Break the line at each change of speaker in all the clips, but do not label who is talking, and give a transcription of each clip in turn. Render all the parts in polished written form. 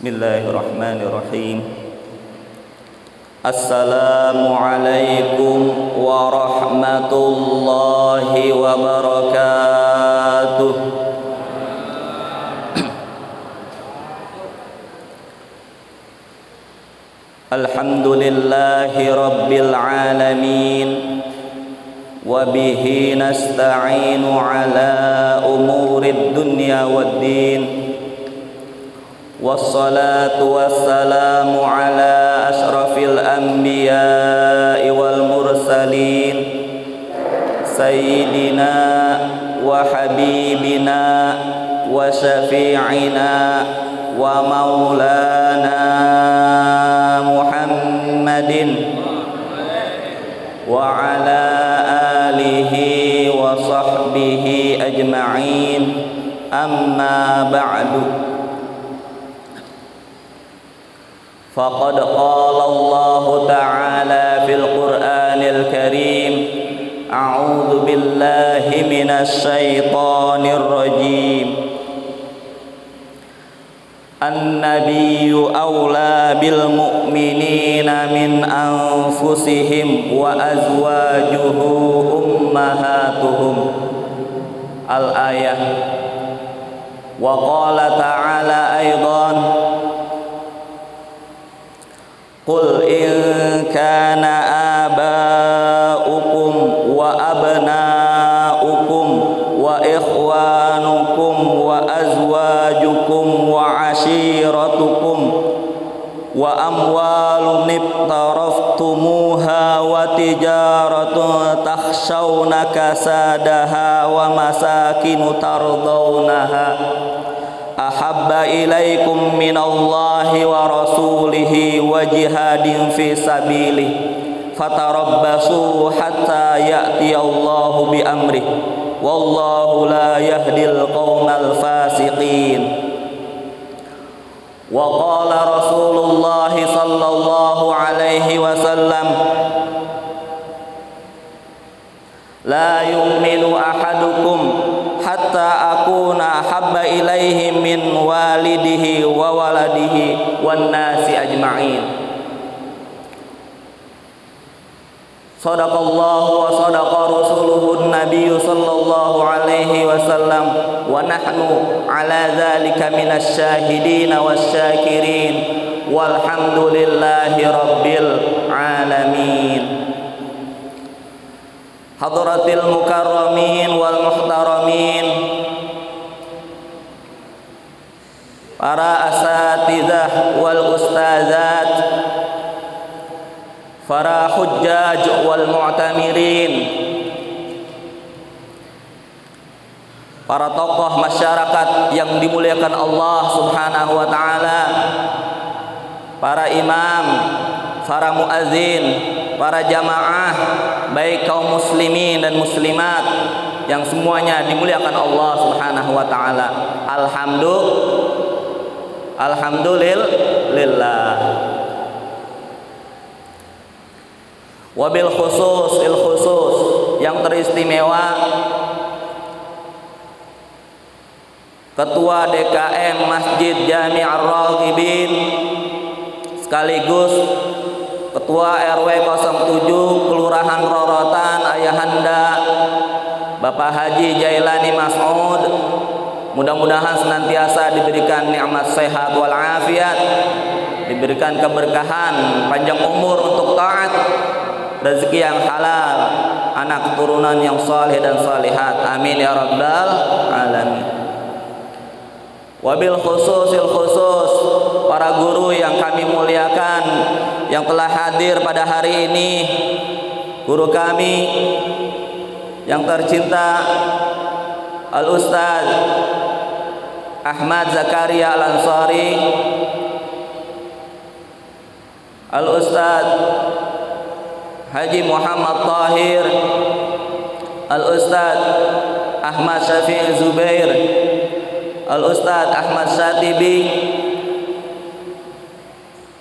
Bismillahirrahmanirrahim. Assalamualaikum warahmatullahi wabarakatuh. Alhamdulillahi rabbil alamin. Wabihi nasta'inu ala umurid dunya waddin. Wassalatu wassalamu ala ashrafil anbiya'i wal mursalin Sayyidina wa habibina wa syafi'ina wa maulana Muhammadin wa ala alihi wa sahbihi ajma'in. Amma ba'du. Faqad qala Allah ta'ala fil Qur'anil Karim, a'udzu billahi minasy syaithanir rajim. An-nabiyyu awla bil mu'minina min anfusihim wa azwajuhu ummahatuhum. Al-ayah. Wa qala ta'ala aidan, qul in kana aba'ukum wa abna'ukum wa ikhwanukum wa azwajukum wa ashiratukum wa amwalun iqtaraftumuha wa tijaratun takhshawna kasadaha wa masakinu tardawnaha ahabba ilaikum minallahi wa rasulihi wa jihadin fi sabilih fatarabbasu hatta ya'tiyallahu bi amrih wallahu la yahdil qaumal fasiqin. Wa qala Rasulullah sallallahu alaihi wasallam, la yu'minu ahadukum hatta akuna habba ilaihi min walidihi wa waladihi wan nasi ajma'in. Sadaqallahu wa sadaqa rasuluhun nabiyyu sallallahu alaihi wasallam wa nahnu ala dzalika minasy syahidin wasyakirin walhamdulillahi rabbil alamin. Hadratil mukarramin wal muhtaramin, para asatidzah wal ustazat, para hujjaj wal mu'tamirin, para tokoh masyarakat yang dimuliakan Allah Subhanahu wa taala, para imam, para muadzin, para jamaah, baik kaum muslimin dan muslimat yang semuanya dimuliakan Allah Subhanahu wa taala. Alhamdulillah. Wabil khusus yang teristimewa Ketua DKM Masjid Jami' Ar-Raghibin sekaligus Ketua RW 07 Kelurahan Rorotan Ayahanda Bapak Haji Jailani Mas'ud, mudah-mudahan senantiasa diberikan nikmat sehat wal afiat, diberikan keberkahan, panjang umur untuk taat, rezeki yang halal, anak keturunan yang saleh dan salihat. Amin ya rabbal alamin. Wabil khusus para guru yang kami muliakan yang telah hadir pada hari ini, guru kami yang tercinta Al-Ustaz Ahmad Zakaria Al-Ansari, Al-Ustaz Haji Muhammad Tahir, Al-Ustaz Ahmad Syafi'i Zubair, Al-Ustaz Ahmad Syatibi,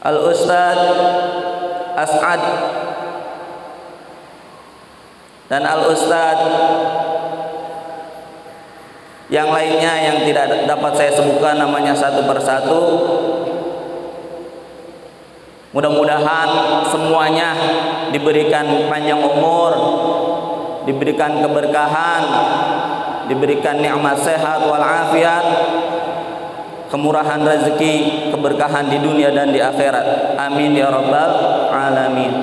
Al-Ustaz As'ad, dan Al-Ustaz yang lainnya yang tidak dapat saya sebutkan namanya satu persatu. Mudah-mudahan semuanya diberikan panjang umur, diberikan keberkahan, diberikan nikmat sehat walafiat, kemurahan rezeki, keberkahan di dunia dan di akhirat. Amin ya rabbal alamin.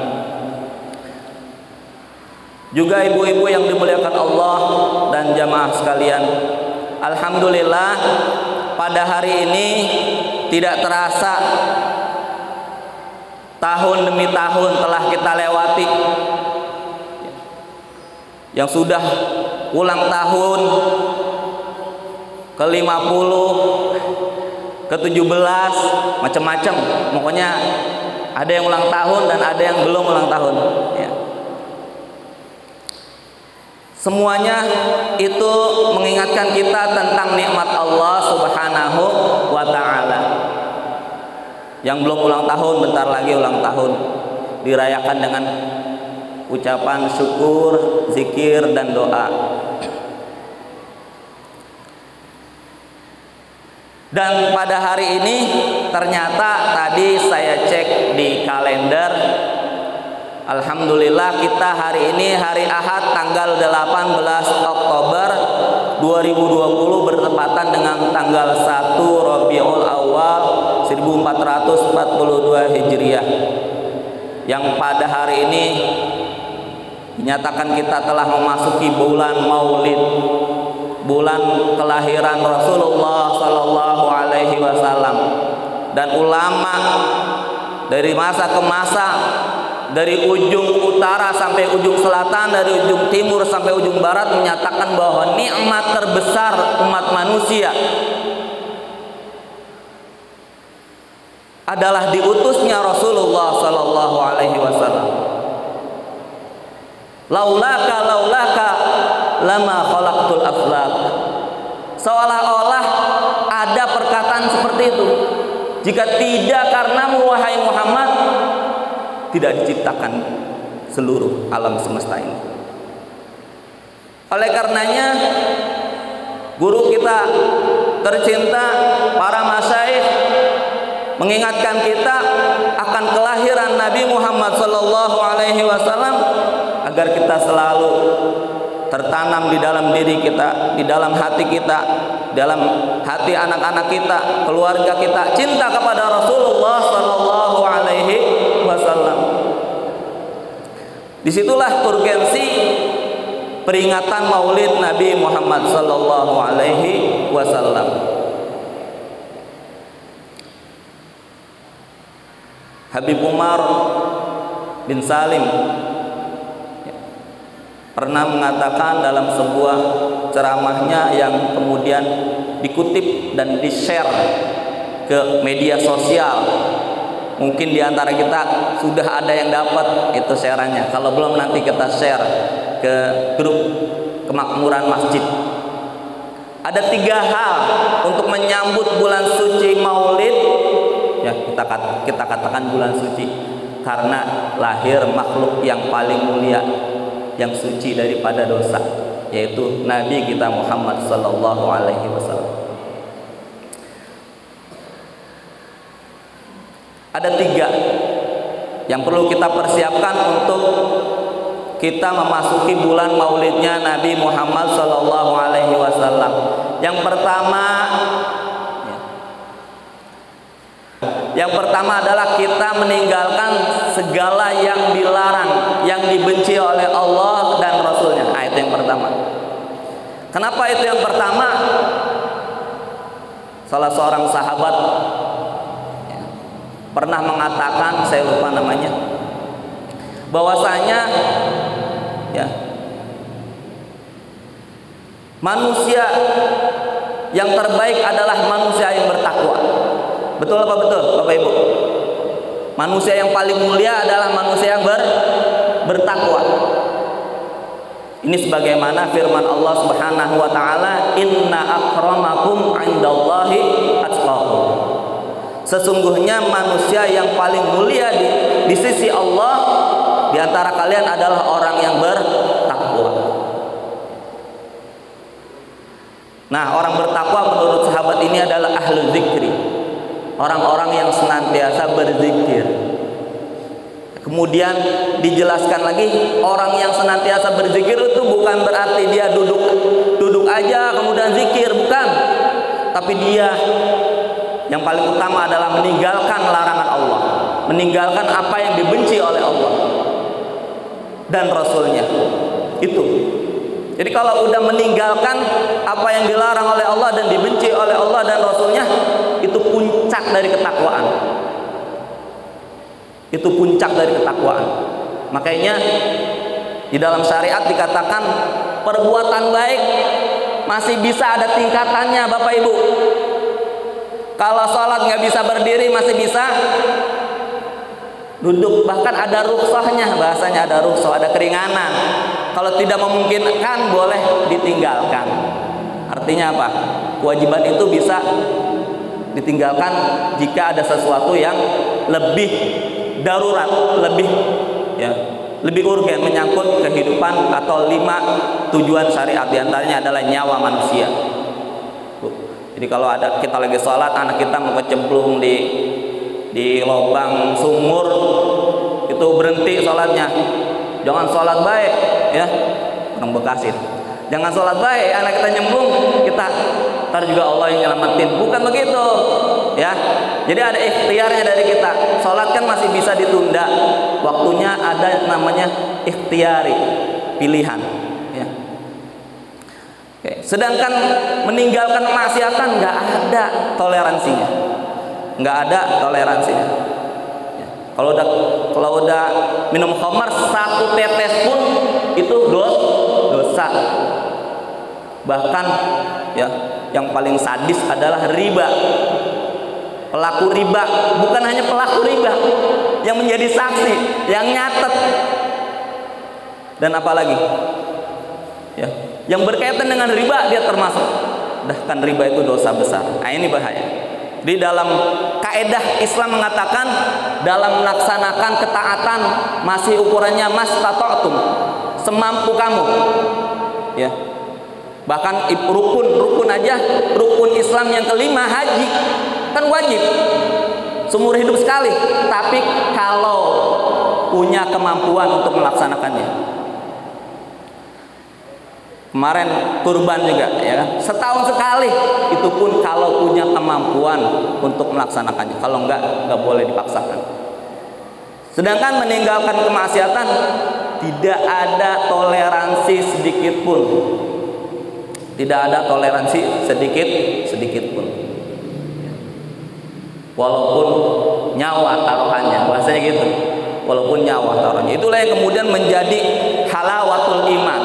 Juga ibu-ibu yang dimuliakan Allah dan jamaah sekalian, alhamdulillah pada hari ini tidak terasa tahun demi tahun telah kita lewati, yang sudah ulang tahun ke-50, ke-17, macam-macam. Pokoknya ada yang ulang tahun dan ada yang belum ulang tahun ya. Semuanya itu mengingatkan kita tentang nikmat Allah Subhanahu wa ta'ala. Yang belum ulang tahun, bentar lagi ulang tahun, dirayakan dengan ucapan syukur, zikir, dan doa. Dan pada hari ini ternyata tadi saya cek di kalender, alhamdulillah kita hari ini hari Ahad tanggal 18 Oktober 2020 bertepatan dengan tanggal 1 Rabiul Awal 1442 Hijriah, yang pada hari ini dinyatakan kita telah memasuki bulan Maulid, bulan kelahiran Rasulullah Sallallahu Alaihi Wasallam. Dan ulama dari masa ke masa, dari ujung utara sampai ujung selatan, dari ujung timur sampai ujung barat, menyatakan bahwa nikmat terbesar umat manusia adalah diutusnya Rasulullah Sallallahu Alaihi Wasallam. Laulaka lama khalaqtul aflaq. Seolah-olah ada perkataan seperti itu, jika tidak karenamu wahai Muhammad, tidak diciptakan seluruh alam semesta ini. Oleh karenanya, guru kita tercinta, para masyayikh mengingatkan kita akan kelahiran Nabi Muhammad Sallallahu Alaihi Wasallam agar kita selalu tertanam di dalam diri kita, di dalam hati kita, dalam hati anak-anak kita, keluarga kita, cinta kepada Rasulullah Sallallahu Alaihi Wasallam. Disitulah urgensi peringatan Maulid Nabi Muhammad Sallallahu Alaihi Wasallam. Habib Umar bin Salim pernah mengatakan dalam sebuah ceramahnya yang kemudian dikutip dan di-share ke media sosial. Mungkin diantara kita sudah ada yang dapat itu shareannya. Kalau belum, nanti kita share ke grup kemakmuran masjid. Ada 3 hal untuk menyambut bulan suci Maulid. Ya, kita katakan bulan suci karena lahir makhluk yang paling mulia, yang suci daripada dosa, yaitu Nabi kita Muhammad Sallallahu Alaihi Wasallam. Ada 3 yang perlu kita persiapkan untuk kita memasuki bulan Maulidnya Nabi Muhammad Sallallahu Alaihi Wasallam. Yang pertama adalah kita meninggalkan segala yang dilarang, yang dibenci oleh Allah dan Rasulnya. Nah, itu yang pertama. Kenapa itu yang pertama? Salah seorang sahabat pernah mengatakan, saya lupa namanya, bahwasanya ya, manusia yang terbaik adalah manusia yang bertakwa. Betul apa betul, Bapak Ibu? Manusia yang paling mulia adalah manusia yang bertakwa. Ini sebagaimana firman Allah Subhanahu wa taala, "Inna akramakum 'indallahi atqakum." Sesungguhnya manusia yang paling mulia di sisi Allah di antara kalian adalah orang yang bertakwa. Nah, orang bertakwa menurut sahabat ini adalah ahlul zikri, orang-orang yang senantiasa berzikir. Kemudian dijelaskan lagi, orang yang senantiasa berzikir itu bukan berarti dia duduk aja kemudian zikir, bukan. Tapi dia yang paling utama adalah meninggalkan larangan Allah, meninggalkan apa yang dibenci oleh Allah dan Rasulnya. Itu. Jadi kalau udah meninggalkan apa yang dilarang oleh Allah dan dibenci oleh Allah dan Rasulnya, itu puncak dari ketakwaan. Itu puncak dari ketakwaan. Makanya di dalam syariat dikatakan perbuatan baik masih bisa ada tingkatannya, Bapak Ibu. Kalau sholat nggak bisa berdiri, masih bisa duduk, bahkan ada rukhsahnya, bahasanya ada rukhsah, ada keringanan. Kalau tidak memungkinkan boleh ditinggalkan. Artinya apa? Kewajiban itu bisa ditinggalkan jika ada sesuatu yang lebih darurat, lebih urgen, menyangkut kehidupan atau 5 tujuan syariat, diantaranya adalah nyawa manusia. Jadi kalau ada kita lagi sholat, anak kita mau kecemplung di lubang sumur, itu berhenti sholatnya. Jangan sholat baik, ya, orang Bekasi. Jangan sholat baik, anak kita nyemplung, kita ntar juga Allah yang nyelamatin. Bukan begitu, ya. Jadi ada ikhtiarnya dari kita. Sholat kan masih bisa ditunda, waktunya ada namanya ikhtiari, pilihan, ya. Oke. Sedangkan meninggalkan kemaksiatan nggak ada toleransinya, nggak ada toleransinya. Ya. Kalau udah minum khamar 1 tetes pun itu dosa. Bahkan ya, yang paling sadis adalah riba. Pelaku riba, bukan hanya pelaku riba, yang menjadi saksi, yang nyatet, dan apalagi ya, yang berkaitan dengan riba dia termasuk. Bahkan riba itu dosa besar. Nah, ini bahaya. Di dalam kaedah Islam mengatakan dalam melaksanakan ketaatan masih ukurannya mastata'tum, semampu kamu. Ya. Bahkan rukun aja, rukun Islam yang kelima haji kan wajib seumur hidup sekali. Tapi kalau punya kemampuan untuk melaksanakannya, kemarin kurban juga, ya kan? Setahun sekali, itu pun kalau punya kemampuan untuk melaksanakannya. Kalau enggak boleh dipaksakan. Sedangkan meninggalkan kemaksiatan tidak ada toleransi sedikit pun. Tidak ada toleransi sedikit pun. Walaupun nyawa taruhannya, bahasanya gitu. Walaupun nyawa taruhannya. Itulah yang kemudian menjadi halawatul iman.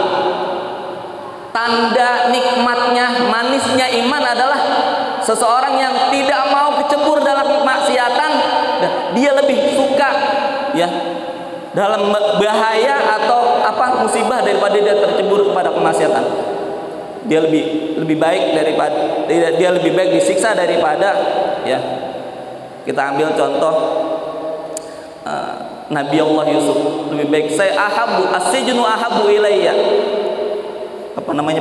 Tanda nikmatnya, manisnya iman adalah seseorang yang tidak mau kecebur dalam kemaksiatan, dia lebih suka ya dalam bahaya atau musibah daripada dia tercebur kepada kemaksiatan. Dia lebih baik daripada dia lebih baik disiksa daripada ya. Kita ambil contoh Nabi Allah Yusuf, lebih baik saya as-sijnu ahabbu ilayya.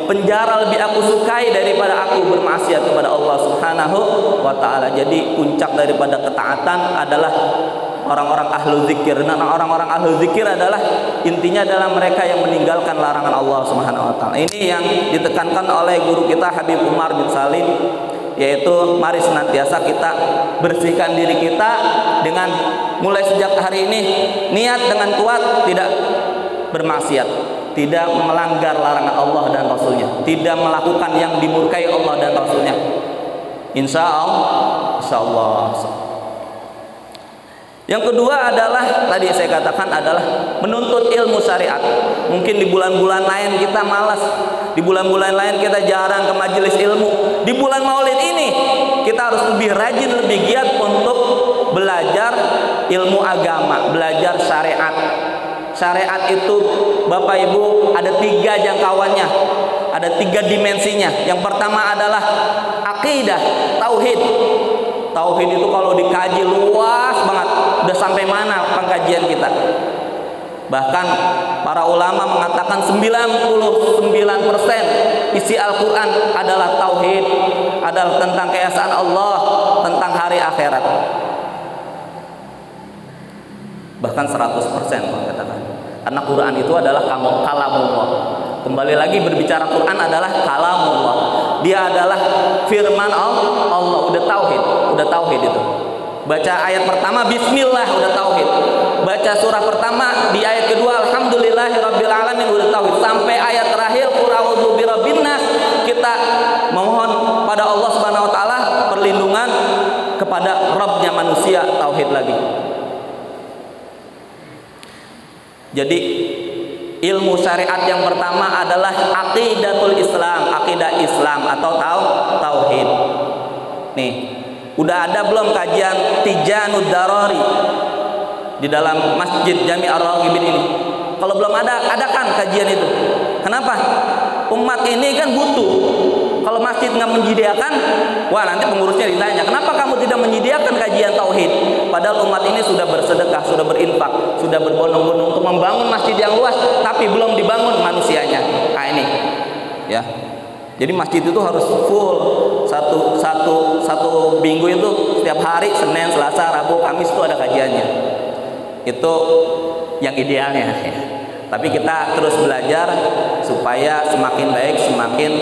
Penjara lebih aku sukai daripada aku bermaksiat kepada Allah Subhanahu wa taala. Jadi puncak daripada ketaatan adalah orang-orang ahlu zikir. Nah, orang-orang ahlu zikir adalah intinya adalah mereka yang meninggalkan larangan Allah Subhanahu wa taala. Ini yang ditekankan oleh guru kita Habib Umar bin Salim, yaitu mari senantiasa kita bersihkan diri kita dengan mulai sejak hari ini niat dengan kuat tidak bermaksiat, tidak melanggar larangan Allah dan Rasulnya, tidak melakukan yang dimurkai Allah dan Rasulnya. Insya Allah. Yang kedua adalah tadi saya katakan adalah menuntut ilmu syariat. Mungkin di bulan-bulan lain kita malas, di bulan-bulan lain kita jarang ke majelis ilmu. Di bulan Maulid ini kita harus lebih rajin, lebih giat untuk belajar ilmu agama, belajar syariat. Syariat itu Bapak Ibu ada 3 jangkauannya, ada 3 dimensinya. Yang pertama adalah akidah, tauhid. Tauhid itu kalau dikaji luas banget, udah sampai mana pengkajian kita. Bahkan para ulama mengatakan 99% isi Al-Quran adalah tauhid, adalah tentang keesaan Allah, tentang hari akhirat. bahkan 100% kalau katakan. Karena Quran itu adalah kalamullah. Kembali lagi, berbicara Quran adalah kalamullah. Dia adalah firman Allah. Udah tauhid itu. Baca ayat pertama bismillah, udah tauhid. Baca surah pertama di ayat kedua alhamdulillahirabbil alamin, udah tauhid. Sampai ayat terakhir qul a'udzu birabbin nas, kita memohon pada Allah Subhanahu wa taala perlindungan kepada Rabbnya manusia, tauhid lagi. Jadi ilmu syariat yang pertama adalah aqidatul Islam, akidah Islam atau tauhid. Nih, udah ada belum kajian Tijanud Darari di dalam Masjid Jami' Ar-Raghibin ini? Kalau belum ada, adakan kajian itu. Kenapa? Umat ini kan butuh. Kalau masjid nggak menyediakan, wah nanti pengurusnya ditanya, kenapa kamu tidak menyediakan kajian tauhid? Padahal umat ini sudah bersedekah, sudah berinfak, sudah berbondong-bondong untuk membangun masjid yang luas, tapi belum dibangun manusianya. Nah ini, ya. Jadi masjid itu harus full satu minggu itu setiap hari Senin, Selasa, Rabu, Kamis itu ada kajiannya. Itu yang idealnya. Ya. Tapi kita terus belajar supaya semakin baik, semakin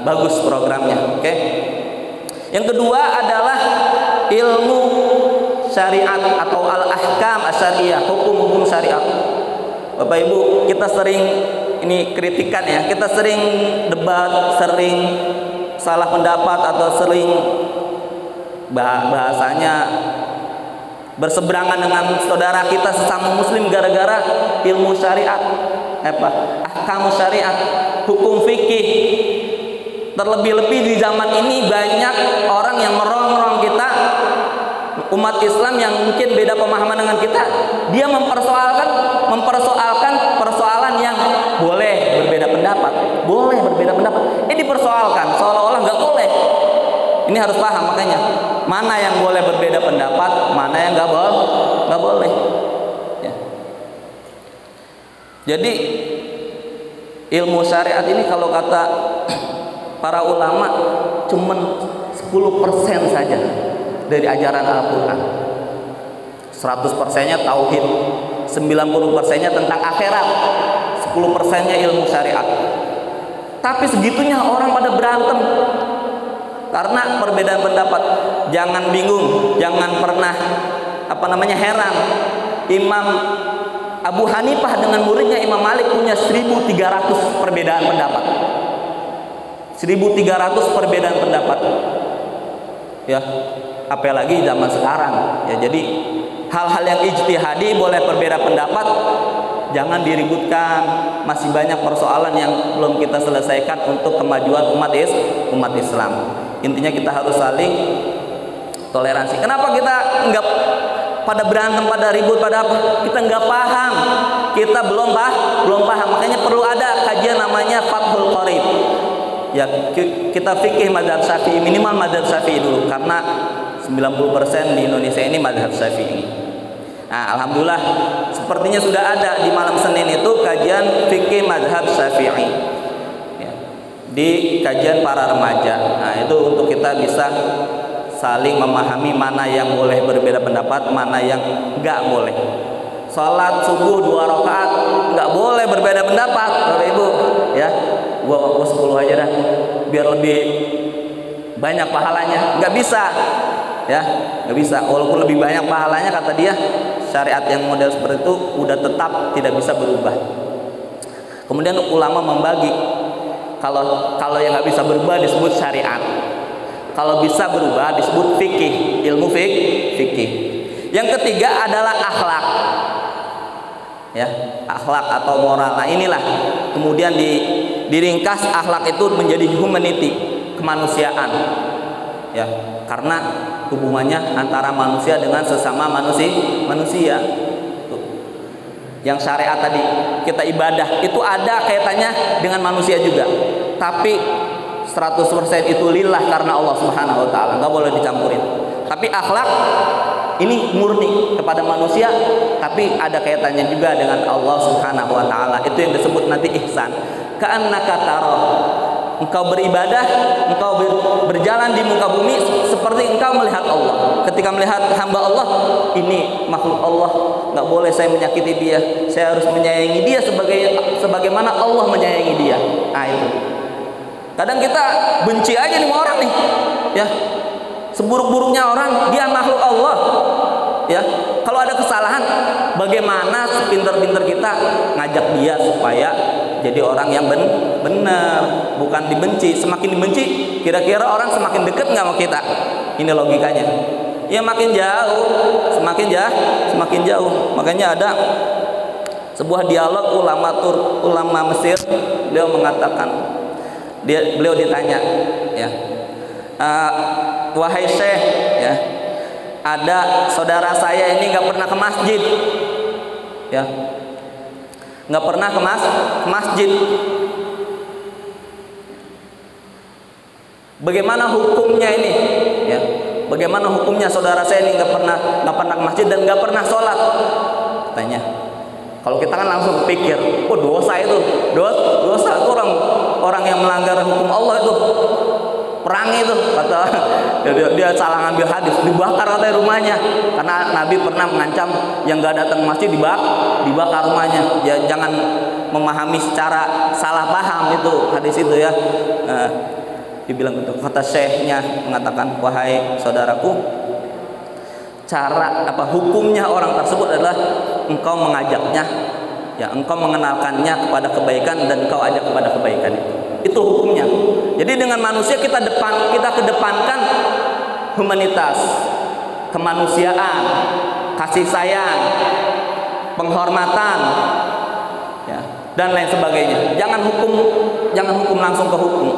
bagus programnya. Oke. Yang kedua adalah ilmu syariat atau al-ahkam asy-syariah, hukum-hukum syariat. Bapak Ibu, kita sering ini kritikan ya, kita sering debat, sering salah pendapat atau sering bahasanya berseberangan dengan saudara kita sesama muslim gara-gara ilmu syariat, ahkam syariat, hukum fikih. Terlebih-lebih di zaman ini banyak orang yang merongrong kita, umat Islam yang mungkin beda pemahaman dengan kita. Dia mempersoalkan persoalan yang boleh berbeda pendapat. Ini dipersoalkan seolah-olah nggak boleh. Ini harus paham, makanya mana yang boleh berbeda pendapat, mana yang nggak boleh. Ya. Jadi ilmu syariat ini kalau kata para ulama cuman 10% saja dari ajaran Al-Quran. 100%-nya tauhid, 90%-nya tentang akhirat, 10%-nya ilmu syariat. Tapi segitunya orang pada berantem karena perbedaan pendapat. Jangan bingung, jangan pernah heran. Imam Abu Hanifah dengan muridnya Imam Malik punya 1.300 perbedaan pendapat. 1.300 perbedaan pendapat. Ya, apalagi zaman sekarang. Ya, jadi hal-hal yang ijtihadi boleh berbeda pendapat, jangan diributkan. Masih banyak persoalan yang belum kita selesaikan untuk kemajuan umat Islam. Intinya kita harus saling toleransi. Kenapa kita enggak pada berantem, pada ribut, pada apa? Kita enggak paham. Kita belum paham. Makanya perlu ada kajian namanya Fathul Qorib. Ya, kita fikih mazhab Syafi'i, minimal mazhab Syafi'i dulu, karena 90% di Indonesia ini mazhab Syafi'i. Nah, alhamdulillah sepertinya sudah ada di malam Senin itu kajian fikih mazhab Syafi'i. Ya, di kajian para remaja. Nah, itu untuk kita bisa saling memahami mana yang boleh berbeda pendapat, mana yang enggak boleh. Salat subuh 2 rakaat enggak boleh berbeda pendapat, Bapak Ibu, ya. Gua 10 aja dah biar lebih banyak pahalanya. Nggak bisa, ya, nggak bisa. Walaupun lebih banyak pahalanya, kata dia, syariat yang model seperti itu udah tetap tidak bisa berubah. Kemudian ulama membagi, kalau yang nggak bisa berubah disebut syariat, kalau bisa berubah disebut fikih, ilmu fikih. Yang ketiga adalah akhlak, ya, akhlak atau moral. Nah, inilah kemudian diringkas akhlak itu menjadi humanity, kemanusiaan, ya, karena hubungannya antara manusia dengan sesama manusia. Yang syariat tadi, kita ibadah itu ada kaitannya dengan manusia juga, tapi 100% itu lillah karena Allah Subhanahu wa taala, nggak boleh dicampurin. Tapi akhlak ini murni kepada manusia, tapi ada kaitannya juga dengan Allah Subhanahu wa taala. Itu yang disebut nanti ihsan. Ka'annaka tarah. Engkau beribadah, engkau berjalan di muka bumi seperti engkau melihat Allah. ketika melihat hamba Allah, ini makhluk Allah, nggak boleh saya menyakiti dia, saya harus menyayangi dia sebagaimana Allah menyayangi dia. Nah itu. Kadang kita benci aja nih sama orang nih, ya. Seburuk-buruknya orang, dia makhluk Allah, ya. Kalau ada kesalahan, bagaimana sepinter-pinter kita ngajak dia supaya jadi orang yang benar, bukan dibenci. Semakin dibenci, kira-kira orang semakin dekat nggak sama kita? Ini logikanya. Ya makin jauh, semakin jauh. Makanya ada sebuah dialog ulama Mesir. Beliau mengatakan, beliau ditanya, ya, wahai Syekh, ya, ada saudara saya ini nggak pernah ke masjid, ya, nggak pernah ke masjid. Bagaimana hukumnya ini? Ya, bagaimana hukumnya saudara saya ini nggak pernah ke masjid dan nggak pernah sholat? Katanya. Kalau kita kan langsung pikir, oh dosa itu orang yang melanggar hukum Allah itu, perang itu, kata dia salah ngambil hadis, dibakar katanya rumahnya, karena Nabi pernah mengancam yang nggak datang ke masjid dibakar rumahnya. Ya jangan memahami secara salah paham itu hadis itu ya. Dibilang gitu, kata syekhnya mengatakan, wahai saudaraku, hukumnya orang tersebut adalah engkau mengajaknya, ya, engkau mengenalkannya kepada kebaikan dan engkau ajak kepada kebaikan. Itu hukumnya. Jadi dengan manusia kita kedepankan humanitas, kemanusiaan, kasih sayang, penghormatan, ya, dan lain sebagainya. Jangan hukum langsung ke hukum.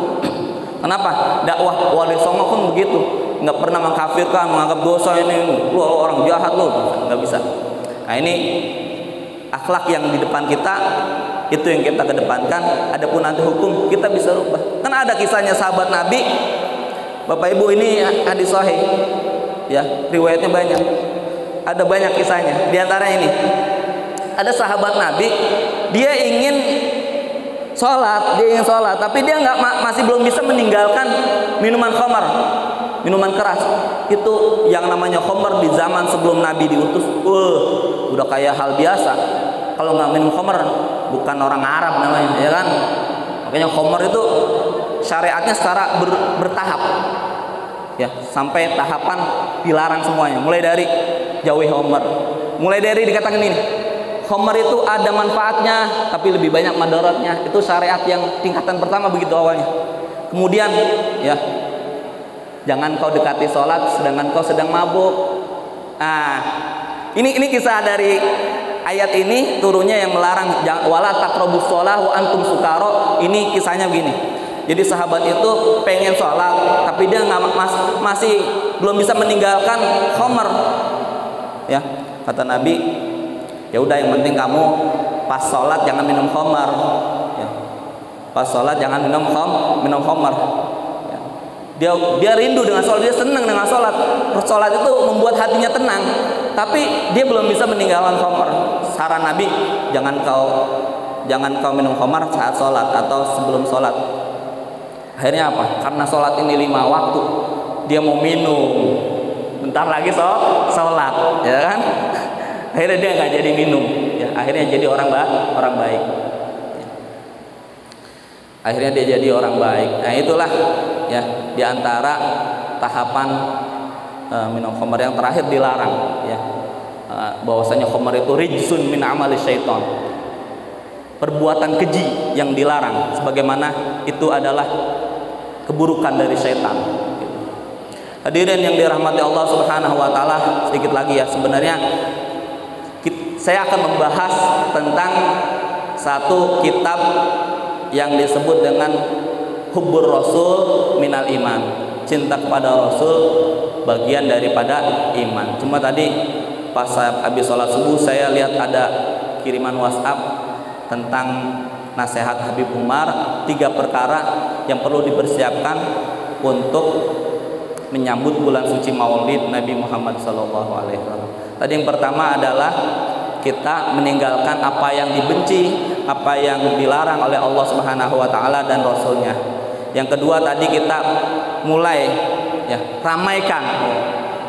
Kenapa? Dakwah Wali Songo pun begitu, nggak pernah mengkafirkan, menganggap dosa ini lu orang jahat lu, nggak bisa. Nah ini akhlak yang di depan kita, itu yang kita kedepankan. Adapun nanti hukum kita bisa rubah. Kan ada kisahnya sahabat Nabi, Bapak Ibu, ini hadis sahih, ya, riwayatnya banyak. Ada banyak kisahnya. Di antara ini ada sahabat Nabi, dia ingin sholat, tapi dia masih belum bisa meninggalkan minuman khamar, minuman keras. Itu yang namanya khamar di zaman sebelum Nabi diutus, udah kayak hal biasa. Kalau nggak minum khamar, bukan orang Arab namanya, ya kan? Makanya khamar itu syariatnya secara bertahap, ya, sampai tahapan dilarang semuanya. Mulai dari jauhi khamar, mulai dari dikatakan ini, khamar itu ada manfaatnya tapi lebih banyak madaratnya. Itu syariat yang tingkatan pertama begitu awalnya. Kemudian, ya, jangan kau dekati sholat sedangkan kau sedang mabuk. Nah, ini kisah dari ayat ini turunnya yang melarang wala taqrabus shalah wa antum sukara. Ini kisahnya begini. Jadi sahabat itu pengen sholat tapi dia masih belum bisa meninggalkan khamar. Ya, kata Nabi, ya udah, yang penting kamu pas sholat jangan minum khamar, ya. Pas sholat jangan minum khamar, ya. Dia rindu dengan sholat, dia senang dengan sholat. Sholat itu membuat hatinya tenang, tapi dia belum bisa meninggalkan khamar. Saran Nabi, jangan kau minum khamar saat sholat atau sebelum sholat. Akhirnya apa? Karena sholat ini 5 waktu, dia mau minum, bentar lagi sholat, ya kan? Akhirnya dia nggak jadi minum, ya. Akhirnya jadi orang baik, ya. Akhirnya dia jadi orang baik. Nah itulah, ya, diantara tahapan minum khamar yang terakhir dilarang, ya, bahwasanya khamar itu rijsun min amali syaitan, perbuatan keji yang dilarang, sebagaimana itu adalah keburukan dari syaitan. Hadirin yang dirahmati Allah Subhanahu wa taala, sedikit lagi ya, sebenarnya saya akan membahas tentang satu kitab yang disebut dengan Hubbur Rasul Minal Iman, cinta kepada Rasul bagian daripada iman. Cuma tadi pas habis sholat subuh saya lihat ada kiriman WhatsApp tentang nasihat Habib Umar, 3 perkara yang perlu dipersiapkan untuk menyambut bulan suci Maulid Nabi Muhammad SAW. Tadi yang pertama adalah kita meninggalkan apa yang dibenci, apa yang dilarang oleh Allah Subhanahu wa taala dan Rasulnya. Yang kedua tadi kita mulai, ya, ramaikan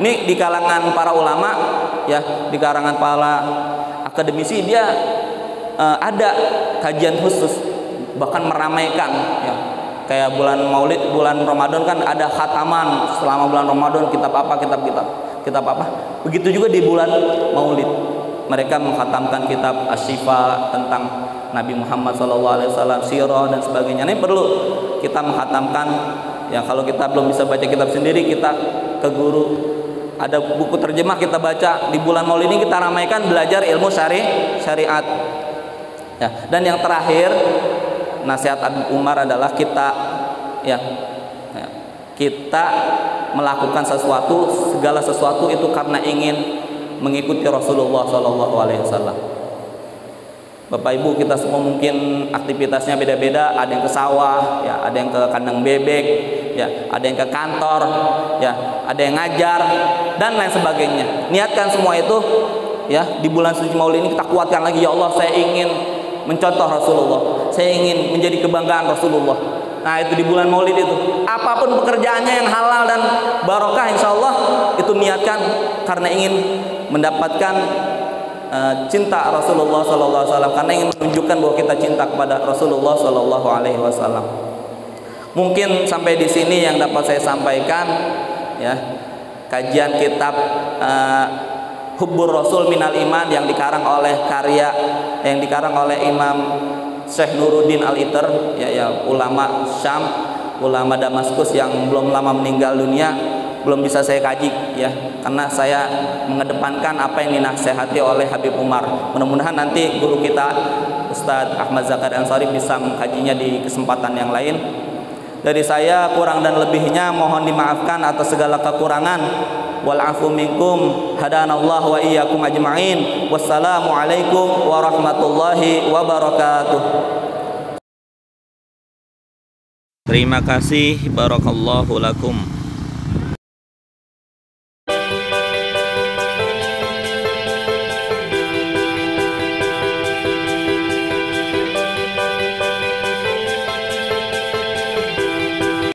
Ini di kalangan para ulama ya, di kalangan para akademisi dia ada kajian khusus, bahkan meramaikan ya. Kayak bulan Maulid, bulan Ramadan kan ada khataman selama bulan Ramadan, kitab apa, kitab apa. Begitu juga di bulan Maulid. Mereka mengkhatamkan kitab Asy-Syifa tentang Nabi Muhammad SAW, sirah dan sebagainya. Ini perlu kita mengkhatamkan ya. Kalau kita belum bisa baca kitab sendiri, kita ke guru, ada buku terjemah kita baca. Di bulan Maulid ini kita ramaikan belajar ilmu syariat ya. Dan yang terakhir, nasihat Habib Umar adalah kita kita melakukan segala sesuatu itu karena ingin mengikuti Rasulullah SAW. Bapak Ibu, kita semua mungkin aktivitasnya beda-beda. Ada yang ke sawah, ya, ada yang ke kandang bebek, ya, ada yang ke kantor, ya, ada yang ngajar dan lain sebagainya. Niatkan semua itu, ya, di bulan suci Maulid ini kita kuatkan lagi. Ya Allah, saya ingin mencontoh Rasulullah, saya ingin menjadi kebanggaan Rasulullah. Nah, itu di bulan Maulid itu, apapun pekerjaannya yang halal dan barokah, insya Allah itu niatkan karena ingin mendapatkan cinta Rasulullah SAW, karena ingin menunjukkan bahwa kita cinta kepada Rasulullah SAW. Mungkin sampai di sini yang dapat saya sampaikan ya, kajian kitab Hubbur Rasul Minal Iman yang dikarang oleh Imam Syekh Nuruddin Al-Iter ya, ulama Syam, ulama Damaskus yang belum lama meninggal dunia. Belum bisa saya kaji ya, karena saya mengedepankan apa yang dinasehati oleh Habib Umar. Mudah-mudahan nanti guru kita Ustadz Ahmad Zakaria Ansari bisa mengkajinya di kesempatan yang lain. Dari saya kurang dan lebihnya mohon dimaafkan atas segala kekurangan. Wal afu minkum, hadanallahu wa iyyakum ajma'in. Wassalamualaikum warahmatullahi wabarakatuh. Terima kasih, barakallahu lakum.